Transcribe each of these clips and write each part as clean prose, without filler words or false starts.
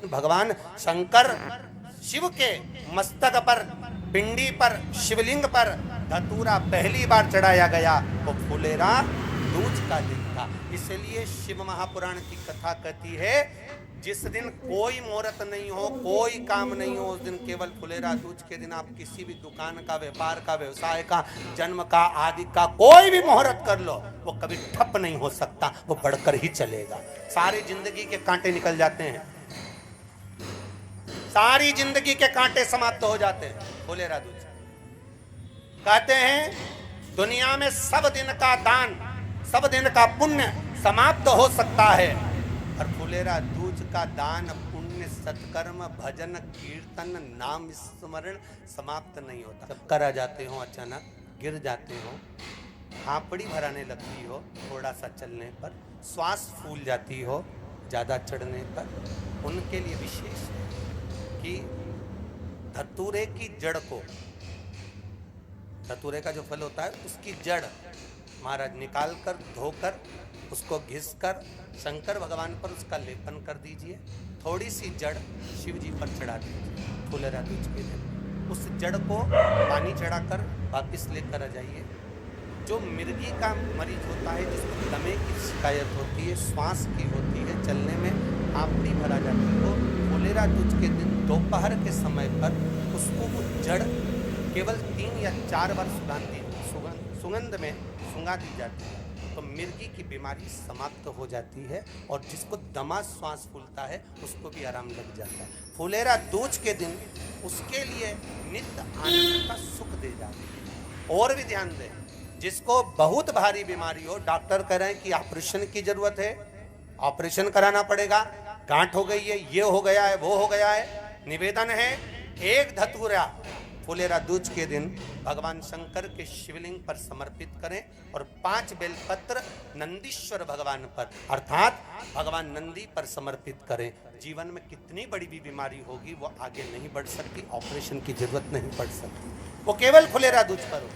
भगवान शंकर शिव के मस्तक पर, पिंडी पर, शिवलिंग पर धतूरा पहली बार चढ़ाया गया वो फुलेरा दूज का दिन था। इसलिए शिव महापुराण की कथा कहती है जिस दिन कोई मुहूर्त नहीं हो, कोई काम नहीं हो, उस दिन केवल फुलेरा दूज के दिन आप किसी भी दुकान का, व्यापार का, व्यवसाय का, जन्म का, आदि का कोई भी मुहूर्त कर लो, वो कभी ठप नहीं हो सकता, वो बढ़कर ही चलेगा। सारी जिंदगी के कांटे निकल जाते हैं, सारी जिंदगी के कांटे समाप्त हो जाते हैं फुलेरा दूज। कहते हैं दुनिया में सब दिन का दान, सब दिन का पुण्य समाप्त हो सकता है, और फुलेरा दूज का दान, पुण्य, सत्कर्म, भजन, कीर्तन, नाम स्मरण समाप्त नहीं होता। चक्कर आ जाते हो, अचानक गिर जाते हो, हापड़ी भराने लगती हो थोड़ा सा चलने पर, श्वास फूल जाती हो ज्यादा चढ़ने पर, उनके लिए विशेष है कि धतूरे की जड़ को, धतूरे का जो फल होता है उसकी जड़ महाराज निकाल कर, धोकर, उसको घिस कर शंकर भगवान पर उसका लेपन कर दीजिए। थोड़ी सी जड़ शिव जी पर चढ़ा दीजिए फुलेरा दूज के दिन। उस जड़ को पानी चढ़ाकर वापिस लेकर आ जाइए। जो मिर्गी का मरीज होता है, जिसको दमे की शिकायत होती है, श्वास की होती है, चलने में हापड़ी भरा जाती हो, फुलेरा दूज के दिन दोपहर के समय पर उसको वो जड़ केवल 3 या 4 बार सुगंध में सुंगा दी जाती है, तो मिर्गी की बीमारी समाप्त हो जाती है, और जिसको दमा श्वास फूलता है उसको भी आराम लग जाता है। फुलेरा दूज के दिन उसके लिए नित्य आनंद का सुख दे जाती है। और भी ध्यान दें, जिसको बहुत भारी बीमारी हो, डॉक्टर कह रहे हैं कि ऑपरेशन की जरूरत है, ऑपरेशन कराना पड़ेगा, गांठ हो गई है, ये हो गया है, वो हो गया है, निवेदन है एक धतूरा फुलेरा दूज के दिन भगवान शंकर के शिवलिंग पर समर्पित करें, और 5 बेलपत्र नंदीश्वर भगवान पर अर्थात भगवान नंदी पर समर्पित करें। जीवन में कितनी बड़ी भी बीमारी होगी वो आगे नहीं बढ़ सकती, ऑपरेशन की जरूरत नहीं पड़ सकती, वो केवल फुलेरा दूज पर हो,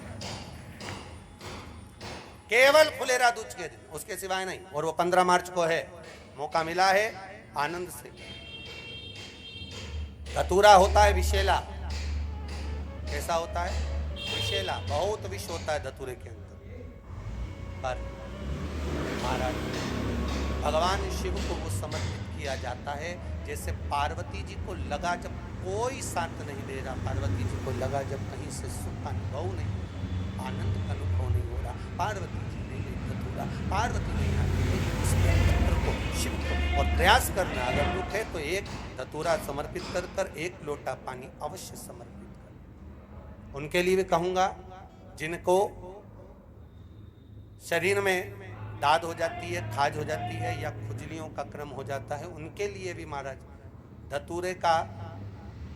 केवल फुलेरा दूज के दिन, उसके सिवाय नहीं। और वो 15 मार्च को है, मौका मिला है, आनंद से। धतूरा होता है विषैला, कैसा होता है? विषैला, बहुत विष होता है धतूरे के अंदर। पर महाराज भगवान शिव को वो समर्पित किया जाता है जैसे पार्वती जी को लगा, जब कोई साथ नहीं दे रहा, पार्वती जी को लगा जब कहीं से सुख अनुभव नहीं, आनंद का अनुभव नहीं हो रहा, पार्वती जी ने ले धतूरा, पार्वती नहीं आती उसके अंतर को, शिव को, और प्रयास करना, अगर दुख है तो एक धतूरा समर्पित कर कर 1 लोटा पानी अवश्य समर्पित। उनके लिए भी कहूँगा जिनको शरीर में दाद हो जाती है, खाज हो जाती है, या खुजलियों का क्रम हो जाता है, उनके लिए भी महाराज धतूरे का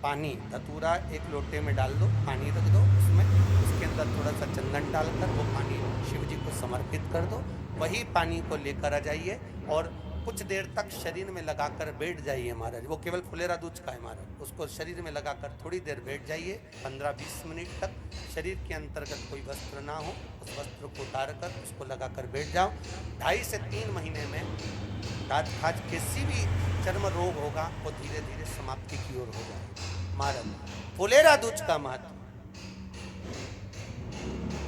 पानी, धतूरा 1 लोटे में डाल दो, पानी रख दो उसमें, उसके अंदर थोड़ा सा चंदन डालकर वो पानी शिव जी को समर्पित कर दो। वही पानी को लेकर आ जाइए और कुछ देर तक शरीर में लगाकर बैठ जाइए महाराज। वो केवल फुलेरा दूज का है महाराज, उसको शरीर में लगाकर थोड़ी देर बैठ जाइए, 15-20 मिनट तक। शरीर के अंतर्गत कोई वस्त्र ना हो, उस वस्त्र को उतार कर उसको लगाकर बैठ जाओ। 2.5 से 3 महीने में दाद खाज किसी भी चर्म रोग होगा वो धीरे धीरे समाप्ति की ओर हो जाए महाराज। फुलेरा दूज का महत्व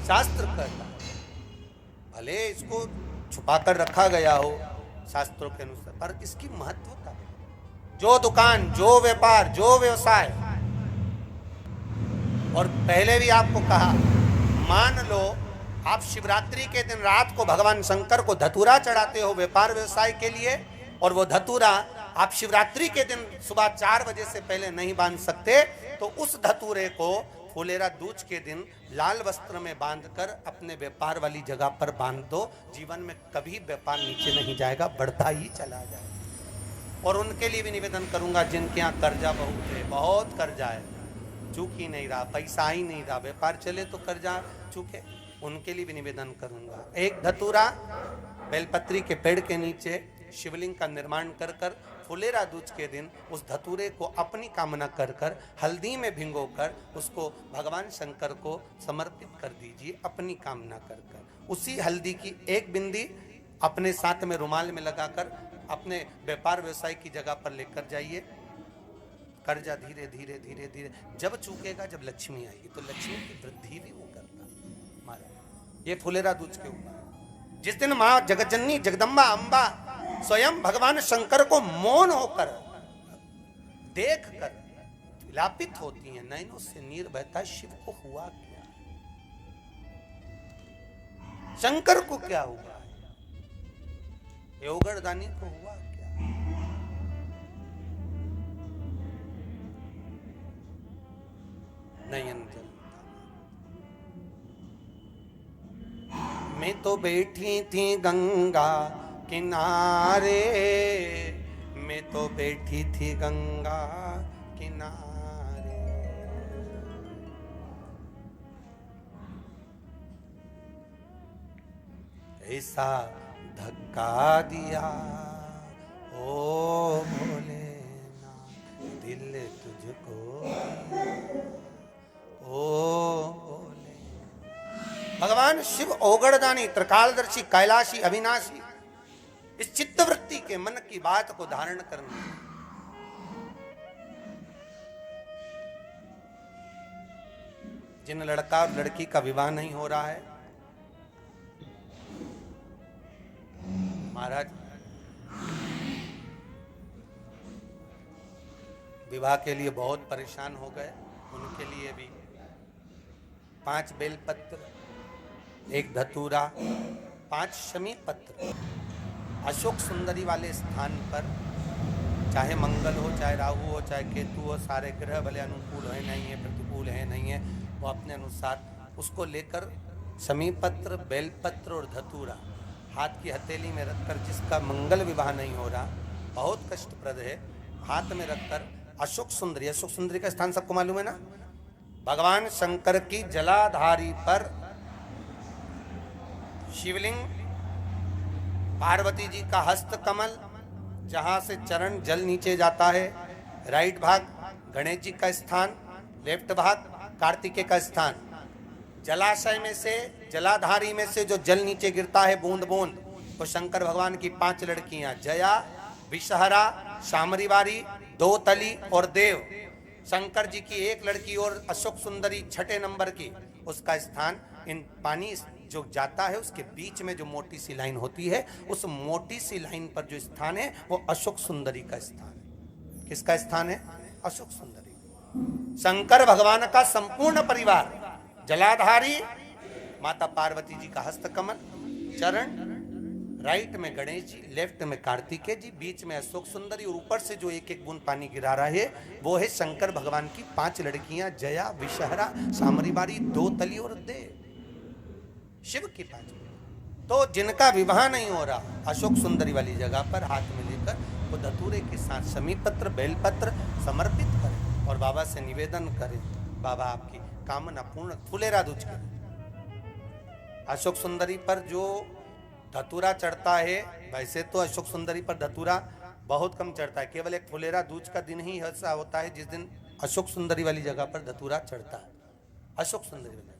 शास्त्र कहता है, भले इसको छुपा कर रखा गया हो शास्त्रों के अनुसार, पर इसकी महत्वता, जो दुकान, जो व्यापार, जो व्यवसाय, और पहले भी आपको कहा, मान लो आप शिवरात्रि के दिन रात को भगवान शंकर को धतूरा चढ़ाते हो व्यापार व्यवसाय के लिए, और वो धतूरा आप शिवरात्रि के दिन सुबह 4 बजे से पहले नहीं बांध सकते, तो उस धतूरे को फुलेरा दूज के दिन लाल वस्त्र में बांधकर अपने व्यापार वाली जगह पर बांध दो। जीवन में कभी व्यापार नीचे नहीं जाएगा, बढ़ता ही चला जाएगा। और उनके लिए भी निवेदन करूंगा जिनके यहाँ कर्जा बहुत है, बहुत कर्जा है, चूक ही नहीं रहा, पैसा ही नहीं रहा, व्यापार चले तो कर्जा चूके, उनके लिए भी निवेदन करूंगा। एक धतूरा बेलपत्री के पेड़ के नीचे शिवलिंग का निर्माण कर कर फुलेरा दूज के दिन उस धतूरे को अपनी कामना कर कर हल्दी में भिंगोकर उसको भगवान शंकर को समर्पित कर दीजिए अपनी कामना कर कर। उसी हल्दी की 1 बिंदी अपने साथ में रुमाल में लगाकर अपने व्यापार व्यवसाय की जगह पर लेकर जाइए। कर्जा धीरे धीरे धीरे धीरे जब चूकेगा, जब लक्ष्मी आएगी, तो लक्ष्मी की वृद्धि भी वो करता महाराज। ये फुलेरा दूज के ऊपर जिस दिन माँ जगतजननी जगदम्बा अम्बा स्वयं भगवान शंकर को मौन होकर देख कर विलापित होती हैं, नैनों से नीर बहता है, शिव को हुआ क्या, शंकर को क्या हुआ, योगरदानी को हुआ क्या। नयन जल मैं तो बैठी थी गंगा किनारे, मैं तो बैठी थी गंगा किनारे, ऐसा धक्का दिया ओ भोलेनाथ दिल तुझको ओ भोले। भगवान शिव ओगड़दानी त्रिकालदर्शी कैलाशी अविनाशी इस चित्तवृत्ति के मन की बात को धारण करने, जिन लड़का और लड़की का विवाह नहीं हो रहा है महाराज, विवाह के लिए बहुत परेशान हो गए, उनके लिए भी 5 बेलपत्र, 1 धतूरा, 5 शमी पत्र अशोक सुंदरी वाले स्थान पर, चाहे मंगल हो, चाहे राहु हो, चाहे केतु हो, सारे ग्रह भले अनुकूल है नहीं है, प्रतिकूल है नहीं है, वो अपने अनुसार उसको लेकर शमी पत्र, बेलपत्र और धतूरा हाथ की हथेली में रखकर, जिसका मंगल विवाह नहीं हो रहा, बहुत कष्टप्रद है, हाथ में रखकर अशोक सुंदरी का स्थान सबको मालूम है ना, भगवान शंकर की जलाधारी पर शिवलिंग, पार्वती जी का हस्त कमल, जहां से चरण जल नीचे जाता है, राइट भाग गणेश जी का स्थान, लेफ्ट भाग कार्तिकेय का स्थान, जलाशय में से, जलाधारी में से जो जल नीचे गिरता है बूंद बूंद, तो शंकर भगवान की 5 लड़कियां, जया, विषहरा, शामरीवारी, दोतली और देव, शंकर जी की 1 लड़की और अशोक सुंदरी 6ठे नंबर की, उसका स्थान, इन पानी जो जाता है उसके बीच में जो मोटी सी लाइन होती है, उस मोटी सी लाइन पर जो स्थान है वो अशोक सुंदरी का स्थान है। किसका स्थान है? अशोक सुंदरी। शंकर भगवान का संपूर्ण परिवार, जलाधारी माता पार्वती जी का हस्तकमल, चरण, राइट में गणेश जी, लेफ्ट में कार्तिकेय जी, बीच में अशोक सुंदरी, और ऊपर से जो 1-1 बूंद पानी गिरा रहा है वो है शंकर भगवान की 5 लड़कियां, जया, विषहरा, शामरीवारी, दोतली और देव, शिव की 5। तो जिनका विवाह नहीं हो रहा, अशोक सुंदरी वाली जगह पर हाथ में लेकर वो धतूरे के साथ शमी पत्र, बेलपत्र समर्पित करें और बाबा से निवेदन करें, बाबा आपकी कामना पूर्ण, फुलेरा दूज करें। अशोक सुंदरी पर जो धतूरा चढ़ता है, वैसे तो अशोक सुंदरी पर धतूरा बहुत कम चढ़ता है, केवल एक फुलेरा दूज का दिन ही ऐसा होता है जिस दिन अशोक सुंदरी वाली जगह पर धतूरा चढ़ता है। अशोक सुंदरी वाली जगह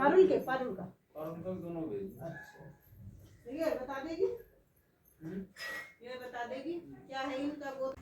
पारुल का दोनों भेज। अच्छा, ये बता देगी, ये बता देगी क्या है इनका वो।